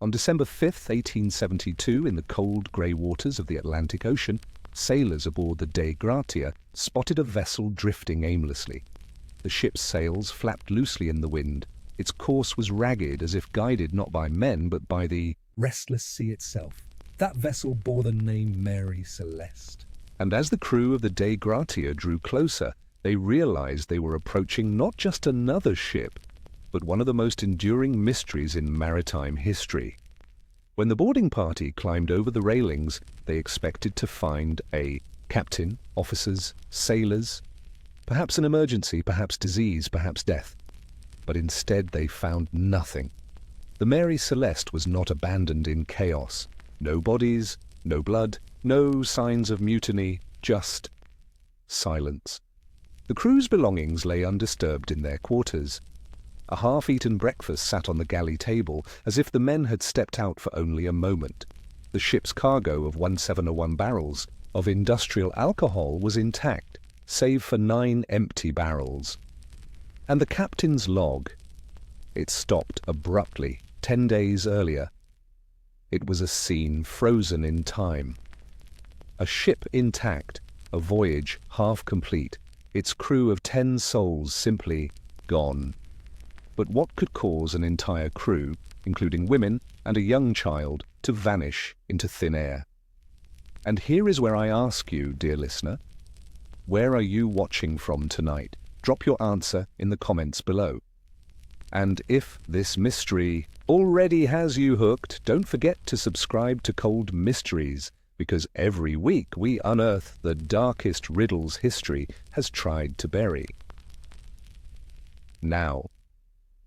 On December 5, 1872, in the cold grey waters of the Atlantic Ocean, sailors aboard the Dei Gratia spotted a vessel drifting aimlessly. The ship's sails flapped loosely in the wind. Its course was ragged, as if guided not by men but by the restless sea itself. That vessel bore the name Mary Celeste. And as the crew of the Dei Gratia drew closer, they realized they were approaching not just another ship, but one of the most enduring mysteries in maritime history. When the boarding party climbed over the railings, they expected to find a captain, officers, sailors, perhaps an emergency, perhaps disease, perhaps death. But instead they found nothing. The Mary Celeste was not abandoned in chaos. No bodies, no blood, no signs of mutiny, just silence. The crew's belongings lay undisturbed in their quarters. A half-eaten breakfast sat on the galley table, as if the men had stepped out for only a moment. The ship's cargo of 1701 barrels of industrial alcohol was intact, save for 9 empty barrels. And the captain's log, it stopped abruptly 10 days earlier. It was a scene frozen in time. A ship intact, a voyage half complete, its crew of 10 souls simply gone. But what could cause an entire crew, including women and a young child, to vanish into thin air? And here is where I ask you, dear listener, where are you watching from tonight? Drop your answer in the comments below. And if this mystery already has you hooked, don't forget to subscribe to Cold Mysteries, because every week we unearth the darkest riddles history has tried to bury. Now,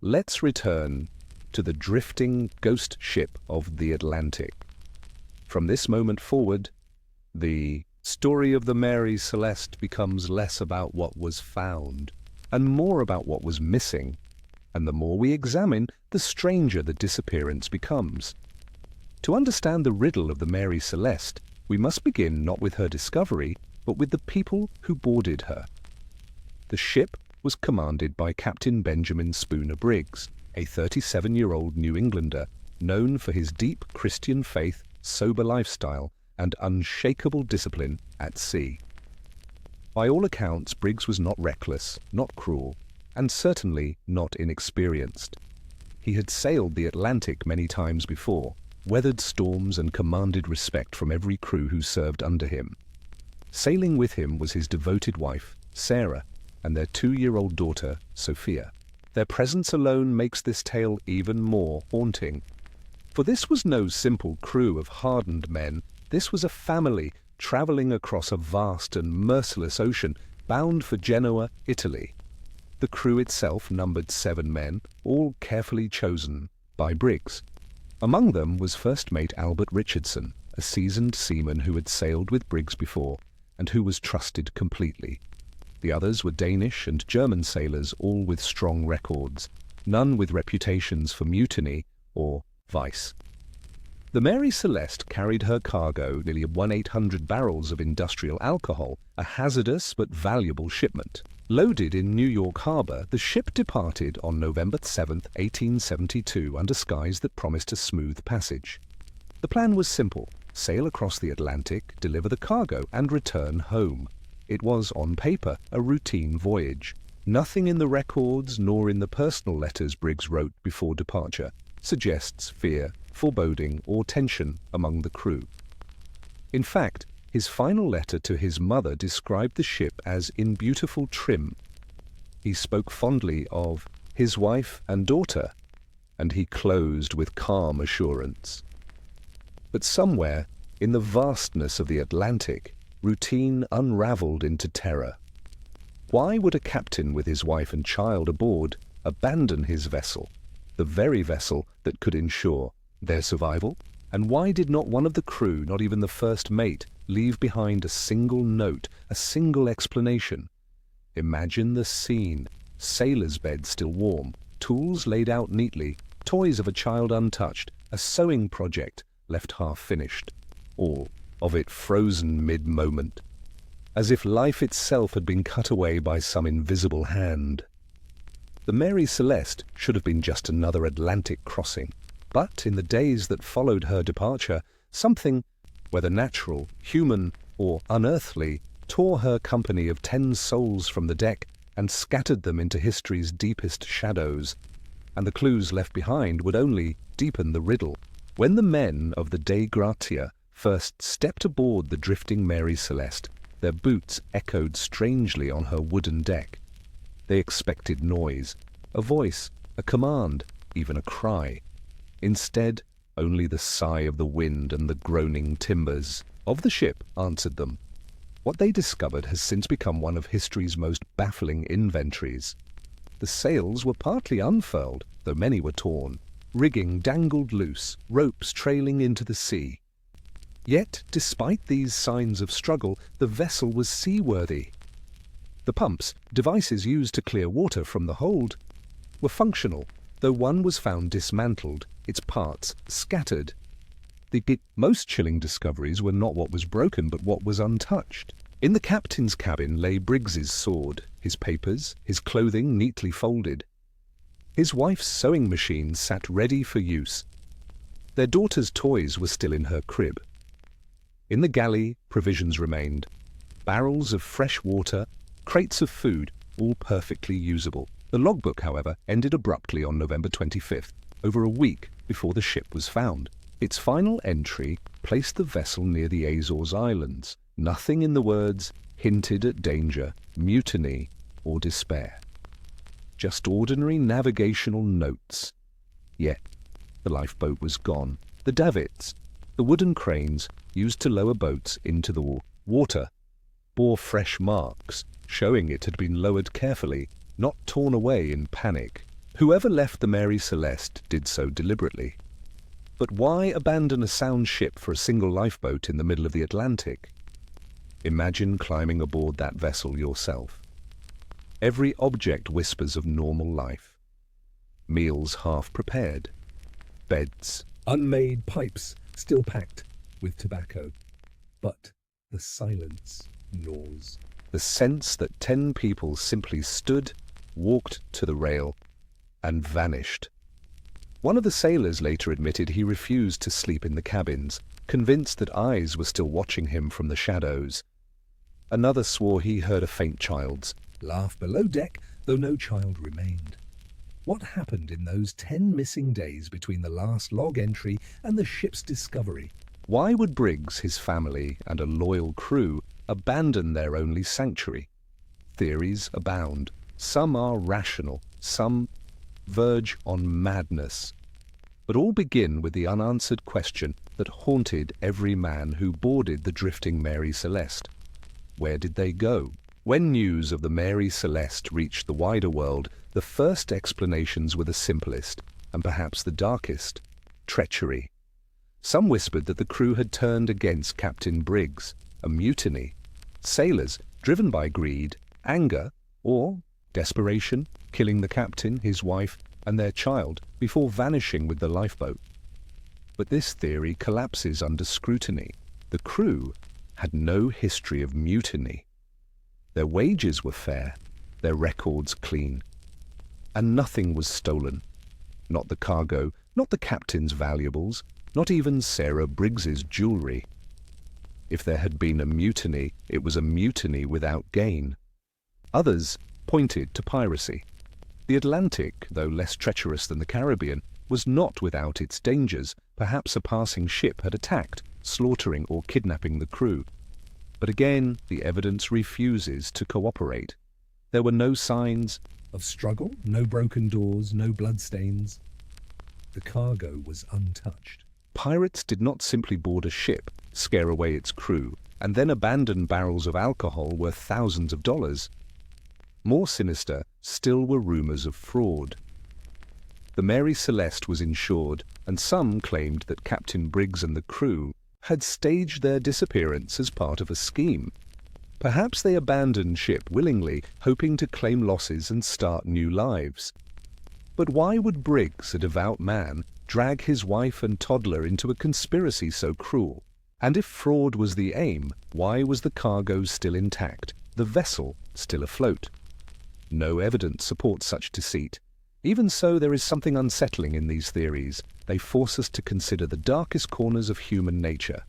let's return to the drifting ghost ship of the Atlantic. From this moment forward, the story of the Mary Celeste becomes less about what was found and more about what was missing. And the more we examine, the stranger the disappearance becomes. To understand the riddle of the Mary Celeste, we must begin not with her discovery, but with the people who boarded her. The ship was commanded by Captain Benjamin Spooner Briggs, a 37-year-old New Englander, known for his deep Christian faith, sober lifestyle, and unshakable discipline at sea. By all accounts, Briggs was not reckless, not cruel, and certainly not inexperienced. He had sailed the Atlantic many times before, weathered storms, and commanded respect from every crew who served under him. Sailing with him was his devoted wife, Sarah, and their 2-year-old daughter, Sophia. Their presence alone makes this tale even more haunting. For this was no simple crew of hardened men. This was a family traveling across a vast and merciless ocean, bound for Genoa, Italy. The crew itself numbered 7 men, all carefully chosen by Briggs. Among them was First Mate Albert Richardson, a seasoned seaman who had sailed with Briggs before, and who was trusted completely. The others were Danish and German sailors, all with strong records, none with reputations for mutiny or vice. The Mary Celeste carried her cargo, nearly 1,800 barrels of industrial alcohol, a hazardous but valuable shipment. Loaded in New York Harbor, the ship departed on November 7, 1872, under skies that promised a smooth passage. The plan was simple: sail across the Atlantic, deliver the cargo, and return home. It was, on paper, a routine voyage. Nothing in the records, nor in the personal letters Briggs wrote before departure, suggests fear, foreboding, or tension among the crew. In fact, his final letter to his mother described the ship as in beautiful trim. He spoke fondly of his wife and daughter, and he closed with calm assurance. But somewhere, in the vastness of the Atlantic, routine unraveled into terror. Why would a captain with his wife and child aboard abandon his vessel, the very vessel that could ensure their survival? And why did not one of the crew, not even the first mate, leave behind a single note, a single explanation? Imagine the scene: sailor's bed still warm, tools laid out neatly, toys of a child untouched, a sewing project left half-finished, all of it frozen mid-moment, as if life itself had been cut away by some invisible hand. The Mary Celeste should have been just another Atlantic crossing, But in the days that followed her departure, something, whether natural, human, or unearthly, tore her company of 10 souls from the deck and scattered them into history's deepest shadows. And the clues left behind would only deepen the riddle. When the men of the Dei Gratia first stepped aboard the drifting Mary Celeste, their boots echoed strangely on her wooden deck. They expected noise, a voice, a command, even a cry. Instead, only the sigh of the wind and the groaning timbers of the ship answered them. What they discovered has since become one of history's most baffling inventories. The sails were partly unfurled, though many were torn. Rigging dangled loose, ropes trailing into the sea. Yet, despite these signs of struggle, the vessel was seaworthy. The pumps, devices used to clear water from the hold, were functional, though one was found dismantled, its parts scattered. The most chilling discoveries were not what was broken, but what was untouched. In the captain's cabin lay Briggs's sword, his papers, his clothing neatly folded. His wife's sewing machine sat ready for use. Their daughter's toys were still in her crib. In the galley, provisions remained. Barrels of fresh water, crates of food, all perfectly usable. The logbook, however, ended abruptly on November 25th, over a week before the ship was found. Its final entry placed the vessel near the Azores Islands. Nothing in the words hinted at danger, mutiny, or despair. Just ordinary navigational notes. Yet, the lifeboat was gone. The davits, the wooden cranes used to lower boats into the water, bore fresh marks, showing it had been lowered carefully, not torn away in panic. Whoever left the Mary Celeste did so deliberately. But why abandon a sound ship for a single lifeboat in the middle of the Atlantic? Imagine climbing aboard that vessel yourself. Every object whispers of normal life. Meals half prepared. Beds. Unmade pipes still packed with tobacco. But the silence gnaws. The sense that 10 people simply stood, walked to the rail, and vanished. One of the sailors later admitted he refused to sleep in the cabins, convinced that eyes were still watching him from the shadows. Another swore he heard a faint child's laugh below deck, though no child remained. What happened in those 10 missing days between the last log entry and the ship's discovery? Why would Briggs, his family, and a loyal crew abandon their only sanctuary? Theories abound. Some are rational, some verge on madness. But all begin with the unanswered question that haunted every man who boarded the drifting Mary Celeste. Where did they go? When news of the Mary Celeste reached the wider world, the first explanations were the simplest, and perhaps the darkest: treachery. Some whispered that the crew had turned against Captain Briggs, a mutiny. Sailors, driven by greed, anger, or desperation, killing the captain, his wife, and their child before vanishing with the lifeboat. But this theory collapses under scrutiny. The crew had no history of mutiny. Their wages were fair, their records clean, and nothing was stolen. Not the cargo, not the captain's valuables, not even Sarah Briggs's jewelry. If there had been a mutiny, it was a mutiny without gain. Others pointed to piracy. The Atlantic, though less treacherous than the Caribbean, was not without its dangers. Perhaps a passing ship had attacked, slaughtering or kidnapping the crew. But again, the evidence refuses to cooperate. There were no signs of struggle, no broken doors, no bloodstains. The cargo was untouched. Pirates did not simply board a ship, scare away its crew, and then abandon barrels of alcohol worth thousands of dollars. More sinister still were rumors of fraud. The Mary Celeste was insured, and some claimed that Captain Briggs and the crew had staged their disappearance as part of a scheme. Perhaps they abandoned ship willingly, hoping to claim losses and start new lives. But why would Briggs, a devout man, drag his wife and toddler into a conspiracy so cruel? And if fraud was the aim, why was the cargo still intact, the vessel still afloat? No evidence supports such deceit. Even so, there is something unsettling in these theories. They force us to consider the darkest corners of human nature.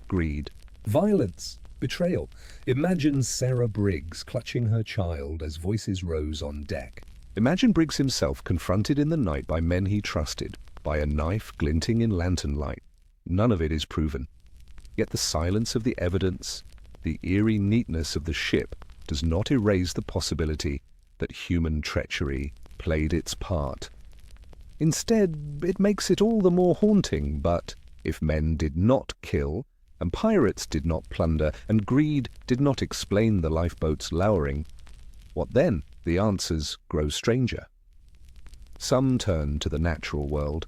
Greed. Violence. Betrayal. Imagine Sarah Briggs clutching her child as voices rose on deck. Imagine Briggs himself confronted in the night by men he trusted, by a knife glinting in lantern light. None of it is proven. Yet the silence of the evidence, the eerie neatness of the ship, does not erase the possibility that human treachery played its part. Instead, it makes it all the more haunting. But if men did not kill, and pirates did not plunder, and greed did not explain the lifeboat's lowering, what then? The answers grow stranger. Some turn to the natural world,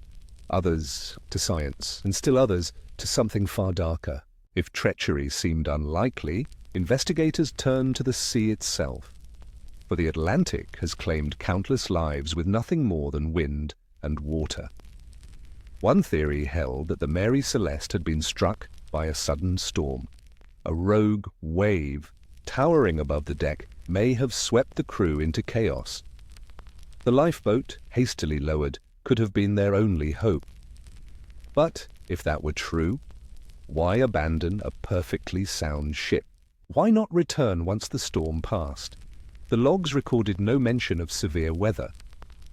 others to science, and still others to something far darker. If treachery seemed unlikely, investigators turned to the sea itself. For the Atlantic has claimed countless lives with nothing more than wind and water. One theory held that the Mary Celeste had been struck by a sudden storm. A rogue wave, towering above the deck, may have swept the crew into chaos. The lifeboat, hastily lowered, could have been their only hope. But if that were true, why abandon a perfectly sound ship? Why not return once the storm passed? The logs recorded no mention of severe weather.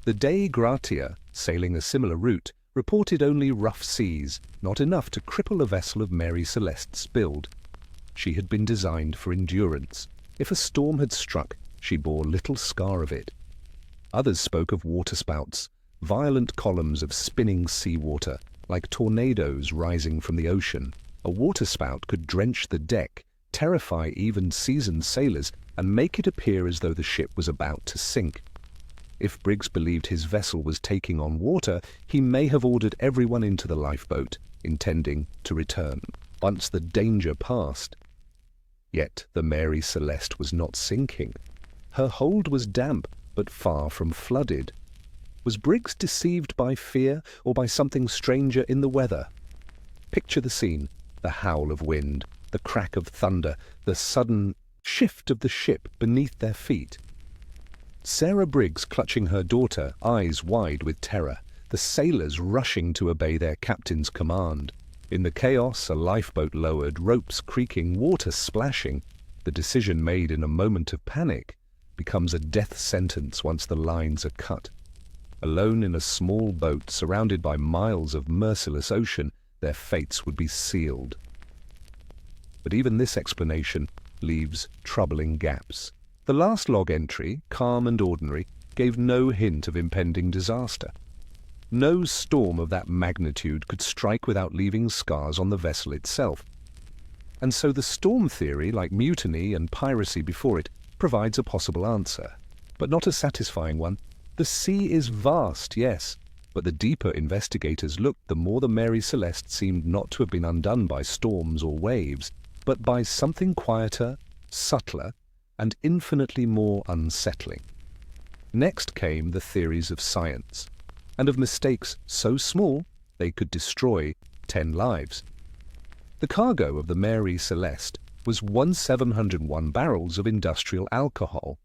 The Dei Gratia, sailing a similar route, reported only rough seas, not enough to cripple a vessel of Mary Celeste's build. She had been designed for endurance. If a storm had struck, she bore little scar of it. Others spoke of waterspouts, violent columns of spinning seawater, like tornadoes rising from the ocean. A waterspout could drench the deck, terrify even seasoned sailors, and make it appear as though the ship was about to sink. If Briggs believed his vessel was taking on water, he may have ordered everyone into the lifeboat, intending to return once the danger passed. Yet the Mary Celeste was not sinking. Her hold was damp, but far from flooded. Was Briggs deceived by fear or by something stranger in the weather? Picture the scene: the howl of wind, the crack of thunder, the sudden shift of the ship beneath their feet. Sarah Briggs clutching her daughter, eyes wide with terror, the sailors rushing to obey their captain's command. In the chaos, a lifeboat lowered, ropes creaking, water splashing. The decision made in a moment of panic becomes a death sentence once the lines are cut. Alone in a small boat, surrounded by miles of merciless ocean, their fates would be sealed. But even this explanation leaves troubling gaps. The last log entry, calm and ordinary, gave no hint of impending disaster. No storm of that magnitude could strike without leaving scars on the vessel itself. And so the storm theory, like mutiny and piracy before it, provides a possible answer, but not a satisfying one. The sea is vast, yes, but the deeper investigators looked, the more the Mary Celeste seemed not to have been undone by storms or waves, but by something quieter, subtler, and infinitely more unsettling. Next came the theories of science, and of mistakes so small they could destroy 10 lives. The cargo of the Mary Celeste was 1,701 barrels of industrial alcohol,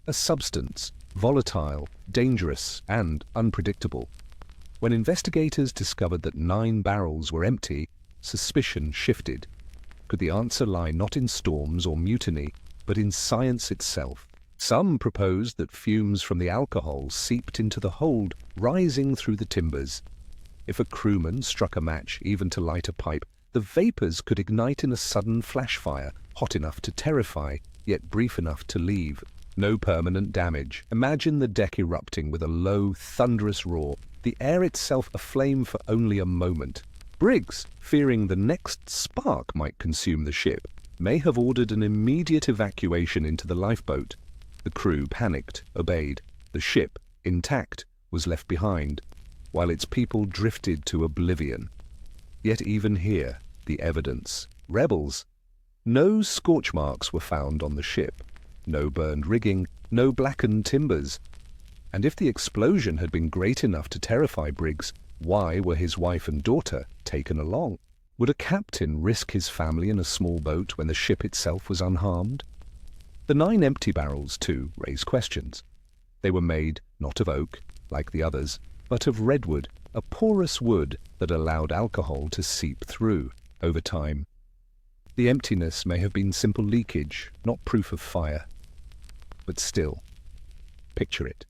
a substance volatile, dangerous, and unpredictable. When investigators discovered that 9 barrels were empty, suspicion shifted. Could the answer lie not in storms or mutiny, but in science itself? Some proposed that fumes from the alcohol seeped into the hold, rising through the timbers. If a crewman struck a match, even to light a pipe, the vapors could ignite in a sudden flash fire, hot enough to terrify, yet brief enough to leave. No permanent damage. Imagine the deck erupting with a low, thunderous roar, the air itself aflame for only a moment. Briggs, fearing the next spark might consume the ship, may have ordered an immediate evacuation into the lifeboat. The crew panicked, obeyed. The ship, intact, was left behind, while its people drifted to oblivion. Yet even here, the evidence. Rebels. No scorch marks were found on the ship. No burned rigging, no blackened timbers. And if the explosion had been great enough to terrify Briggs, why were his wife and daughter taken along? Would a captain risk his family in a small boat when the ship itself was unharmed? The 9 empty barrels, too, raise questions. They were made not of oak, like the others, but of redwood, a porous wood that allowed alcohol to seep through over time. The emptiness may have been simple leakage, not proof of fire. But still, picture it.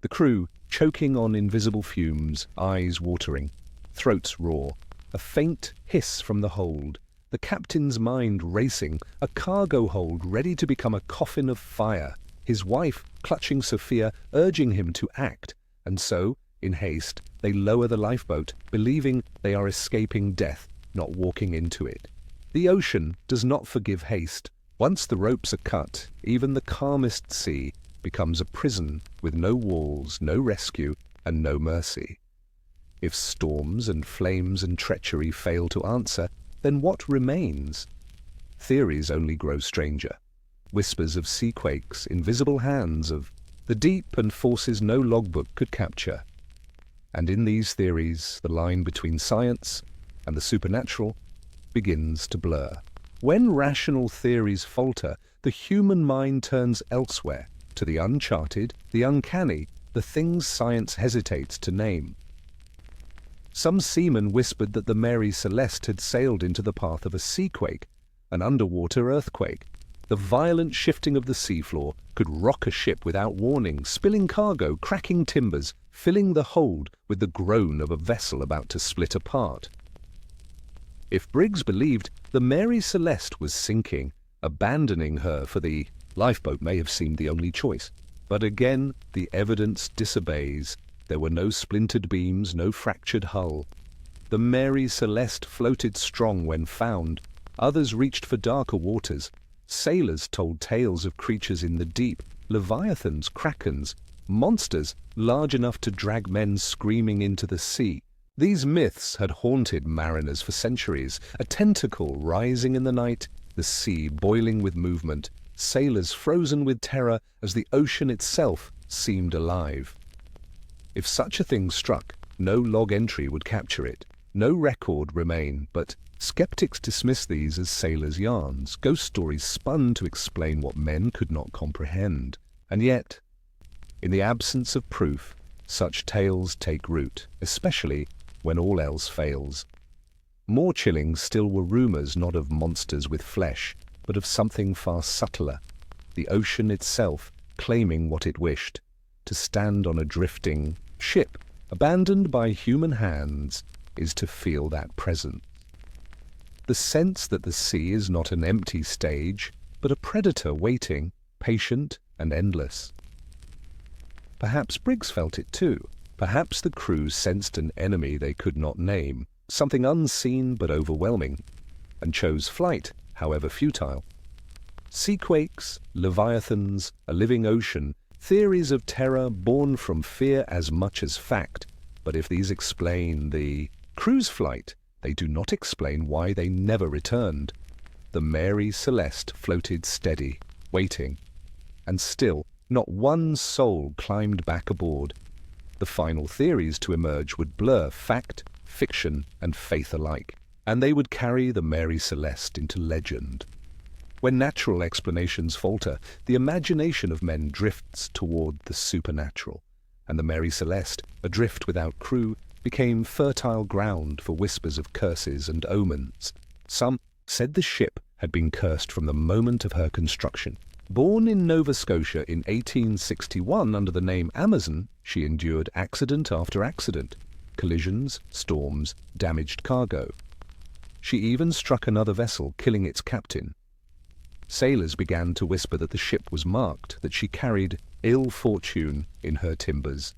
The crew, choking on invisible fumes, eyes watering, throats raw, a faint hiss from the hold, the captain's mind racing, a cargo hold ready to become a coffin of fire, his wife clutching Sophia, urging him to act, and so, in haste, they lower the lifeboat, believing they are escaping death, not walking into it. The ocean does not forgive haste. Once the ropes are cut, even the calmest sea becomes a prison with no walls, no rescue, and no mercy. If storms and flames and treachery fail to answer, then what remains? Theories only grow stranger. Whispers of sea quakes, invisible hands of the deep and forces no logbook could capture. And in these theories, the line between science and the supernatural begins to blur. When rational theories falter, the human mind turns elsewhere, to the uncharted, the uncanny, the things science hesitates to name. Some seamen whispered that the Mary Celeste had sailed into the path of a seaquake, an underwater earthquake. The violent shifting of the seafloor could rock a ship without warning, spilling cargo, cracking timbers, filling the hold with the groan of a vessel about to split apart. If Briggs believed the Mary Celeste was sinking, abandoning her for the lifeboat may have seemed the only choice. But again, the evidence disobeys. There were no splintered beams, no fractured hull. The Mary Celeste floated strong when found. Others reached for darker waters. Sailors told tales of creatures in the deep, leviathans, krakens, monsters large enough to drag men screaming into the sea. These myths had haunted mariners for centuries, a tentacle rising in the night, the sea boiling with movement, sailors frozen with terror as the ocean itself seemed alive. If such a thing struck, no log entry would capture it, no record remain, but skeptics dismiss these as sailors' yarns, ghost stories spun to explain what men could not comprehend. And yet, in the absence of proof, such tales take root, especially when all else fails. More chilling still were rumors not of monsters with flesh, but of something far subtler, the ocean itself claiming what it wished, to stand on a drifting ship, abandoned by human hands, is to feel that presence. The sense that the sea is not an empty stage, but a predator waiting, patient and endless. Perhaps Briggs felt it too. Perhaps the crew sensed an enemy they could not name, something unseen but overwhelming, and chose flight, however futile. Seaquakes, leviathans, a living ocean, theories of terror born from fear as much as fact. But if these explain the cruise flight, they do not explain why they never returned. The Mary Celeste floated steady, waiting, and still not one soul climbed back aboard. The final theories to emerge would blur fact, fiction, and faith alike, and they would carry the Mary Celeste into legend. When natural explanations falter, the imagination of men drifts toward the supernatural, and the Mary Celeste, adrift without crew, became fertile ground for whispers of curses and omens. Some said the ship had been cursed from the moment of her construction. Born in Nova Scotia in 1861 under the name Amazon, she endured accident after accident, collisions, storms, damaged cargo. She even struck another vessel, killing its captain. Sailors began to whisper that the ship was marked, that she carried ill fortune in her timbers.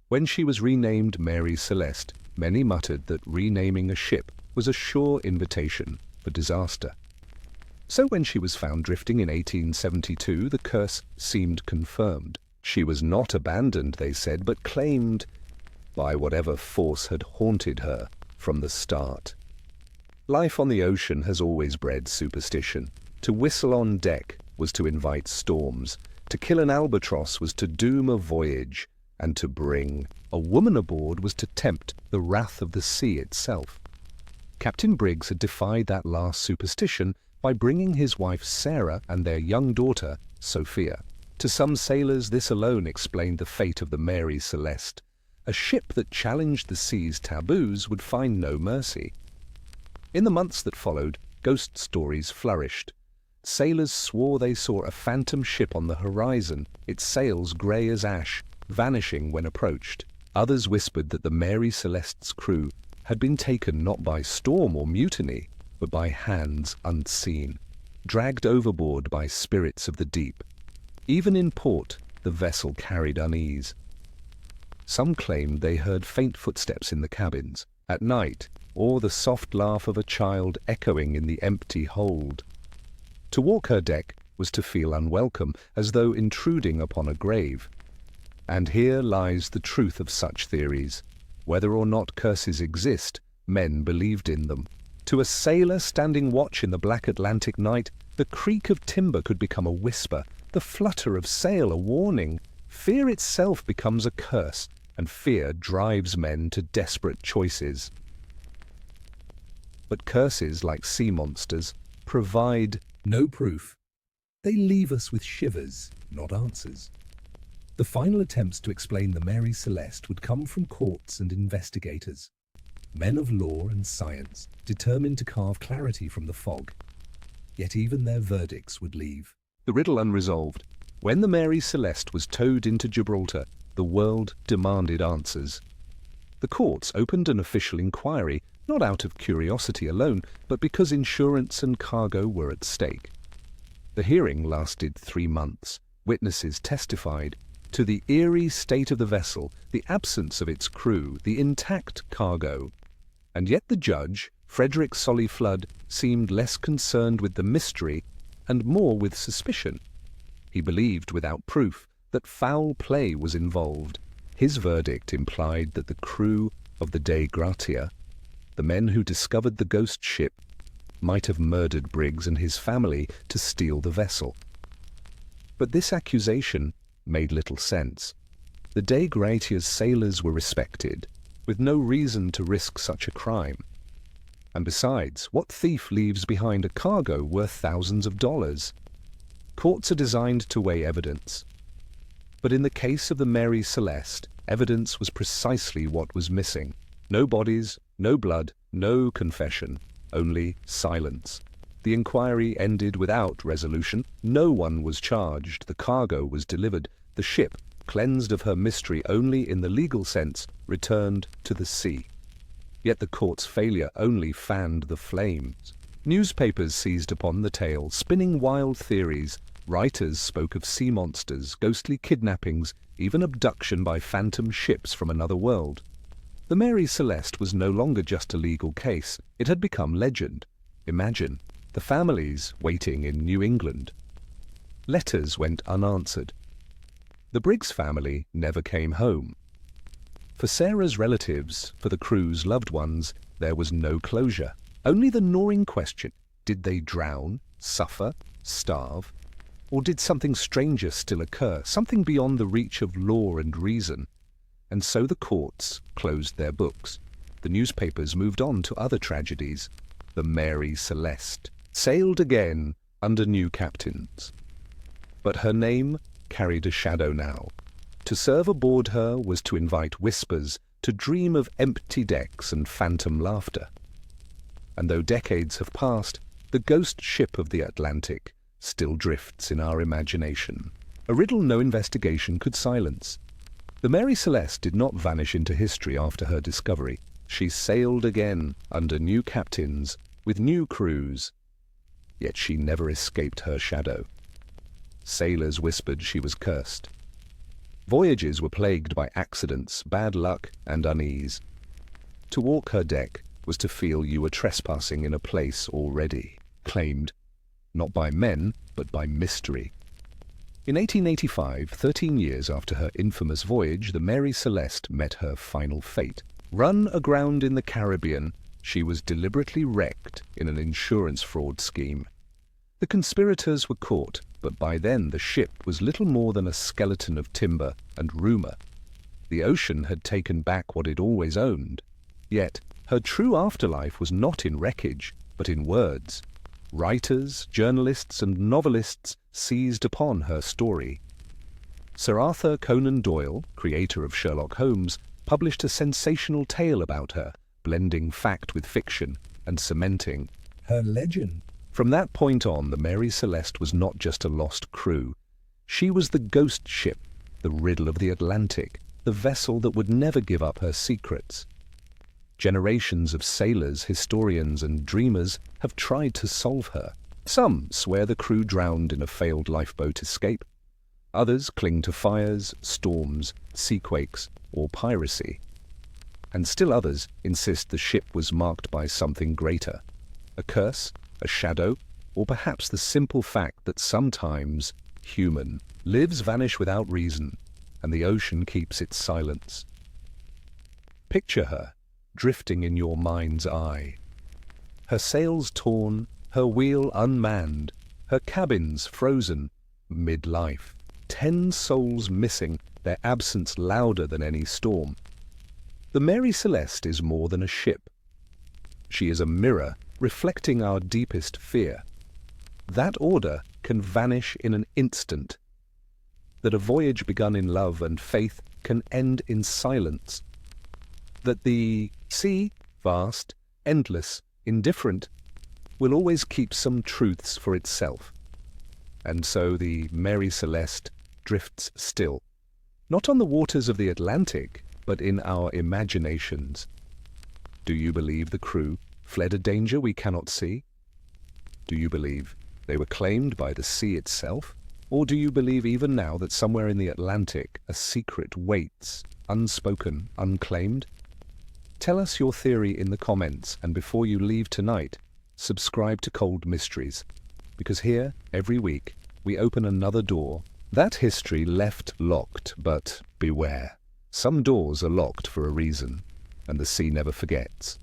When she was renamed Mary Celeste, many muttered that renaming a ship was a sure invitation for disaster. So when she was found drifting in 1872, the curse seemed confirmed. She was not abandoned, they said, but claimed by whatever force had haunted her from the start. Life on the ocean has always bred superstition. To whistle on deck was to invite storms. To kill an albatross was to doom a voyage. And to bring a woman aboard was to tempt the wrath of the sea itself. Captain Briggs had defied that last superstition by bringing his wife Sarah and their young daughter, Sophia. To some sailors, this alone explained the fate of the Mary Celeste. A ship that challenged the sea's taboos would find no mercy. In the months that followed, ghost stories flourished. Sailors swore they saw a phantom ship on the horizon, its sails grey as ash, vanishing when approached. Others whispered that the Mary Celeste's crew had been taken not by storm or mutiny, but by hands unseen, dragged overboard by spirits of the deep. Even in port, the vessel carried unease. Some claimed they heard faint footsteps in the cabins at night, or the soft laugh of a child echoing in the empty hold. To walk her deck was to feel unwelcome, as though intruding upon a grave. And here lies the truth of such theories. Whether or not curses exist, men believed in them. To a sailor standing watch in the black Atlantic night, the creak of timber could become a whisper, the flutter of sail a warning. Fear itself becomes a curse, and fear drives men to desperate choices. But curses, like sea monsters, provide no proof. They leave us with shivers, not answers. The final attempts to explain the Mary Celeste would come from courts and investigators, men of law and science, determined to carve clarity from the fog. Yet even their verdicts would leave the riddle unresolved. When the Mary Celeste was towed into Gibraltar, the world demanded answers. The courts opened an official inquiry, not out of curiosity alone, but because insurance and cargo were at stake. The hearing lasted 3 months. Witnesses testified to the eerie state of the vessel, the absence of its crew, the intact cargo. And yet the judge, Frederick Solly Flood, seemed less concerned with the mystery and more with suspicion. He believed, without proof, that foul play was involved. His verdict implied that the crew of the Dei Gratia, the men who discovered the ghost ship, might have murdered Briggs and his family to steal the vessel. But this accusation made little sense. The Dei Gratia's sailors were respected, with no reason to risk such a crime. And besides, what thief leaves behind a cargo worth thousands of dollars? Courts are designed to weigh evidence. But in the case of the Mary Celeste, evidence was precisely what was missing. No bodies, no blood, no confession, only silence. The inquiry ended without resolution. No one was charged. The cargo was delivered. The ship, cleansed of her mystery only in the legal sense, returned to the sea. Yet the court's failure only fanned the flames. Newspapers seized upon the tale, spinning wild theories. Writers spoke of sea monsters, ghostly kidnappings, even abduction by phantom ships from another world. The Mary Celeste was no longer just a legal case. It had become legend. Imagine the families waiting in New England. Letters went unanswered. The Briggs family never came home. For Sarah's relatives, for the crew's loved ones, there was no closure. Only the gnawing question: did they drown, suffer, starve? Or did something stranger still occur, something beyond the reach of law and reason? And so the courts closed their books. The newspapers moved on to other tragedies. The Mary Celeste sailed again under new captains. But her name carried a shadow now. To serve aboard her was to invite whispers, to dream of empty decks and phantom laughter. And though decades have passed, the ghost ship of the Atlantic still drifts in our imagination, a riddle no investigation could silence. The Mary Celeste did not vanish into history after her discovery. She sailed again under new captains, with new crews. Yet she never escaped her shadow. Sailors whispered she was cursed. Voyages were plagued by accidents, bad luck, and unease. To walk her deck was to feel you were trespassing in a place already claimed, not by men, but by mystery. In 1885, 13 years after her infamous voyage, the Mary Celeste met her final fate. Run aground in the Caribbean, she was deliberately wrecked in an insurance fraud scheme. The conspirators were caught, but by then the ship was little more than a skeleton of timber and rumor. The ocean had taken back what it always owned. Yet her true afterlife was not in wreckage, but in words. Writers, journalists, and novelists seized upon her story. Sir Arthur Conan Doyle, creator of Sherlock Holmes, published a sensational tale about her, blending fact with fiction and cementing her legend. From that point on, the Mary Celeste was not just a lost crew. She was the ghost ship, the riddle of the Atlantic, the vessel that would never give up her secrets. Generations of sailors, historians, and dreamers have tried to solve her. Some swear the crew drowned in a failed lifeboat escape. Others cling to fires, storms, seaquakes, or piracy. And still others insist the ship was marked by something greater. A curse, a shadow, or perhaps the simple fact that sometimes human lives vanish without reason, and the ocean keeps its silence. Picture her, drifting in your mind's eye. Her sails torn, her wheel unmanned, her cabins frozen, mid-life. 10 souls missing, their absence louder than any storm. The Mary Celeste is more than a ship. She is a mirror reflecting our deepest fear. That order can vanish in an instant. That a voyage begun in love and faith can end in silence. That the sea, vast, endless, indifferent, will always keep some truths for itself. And so the Mary Celeste drifts still, not on the waters of the Atlantic, but in our imaginations. Do you believe the crew fled a danger we cannot see? Do you believe they were claimed by the sea itself? Or do you believe even now that somewhere in the Atlantic a secret waits, unspoken, unclaimed? Tell us your theory in the comments, and before you leave tonight, subscribe to Cold Mysteries, because here, every week, we open another door. That history left locked, but beware. Some doors are locked for a reason, and the sea never forgets.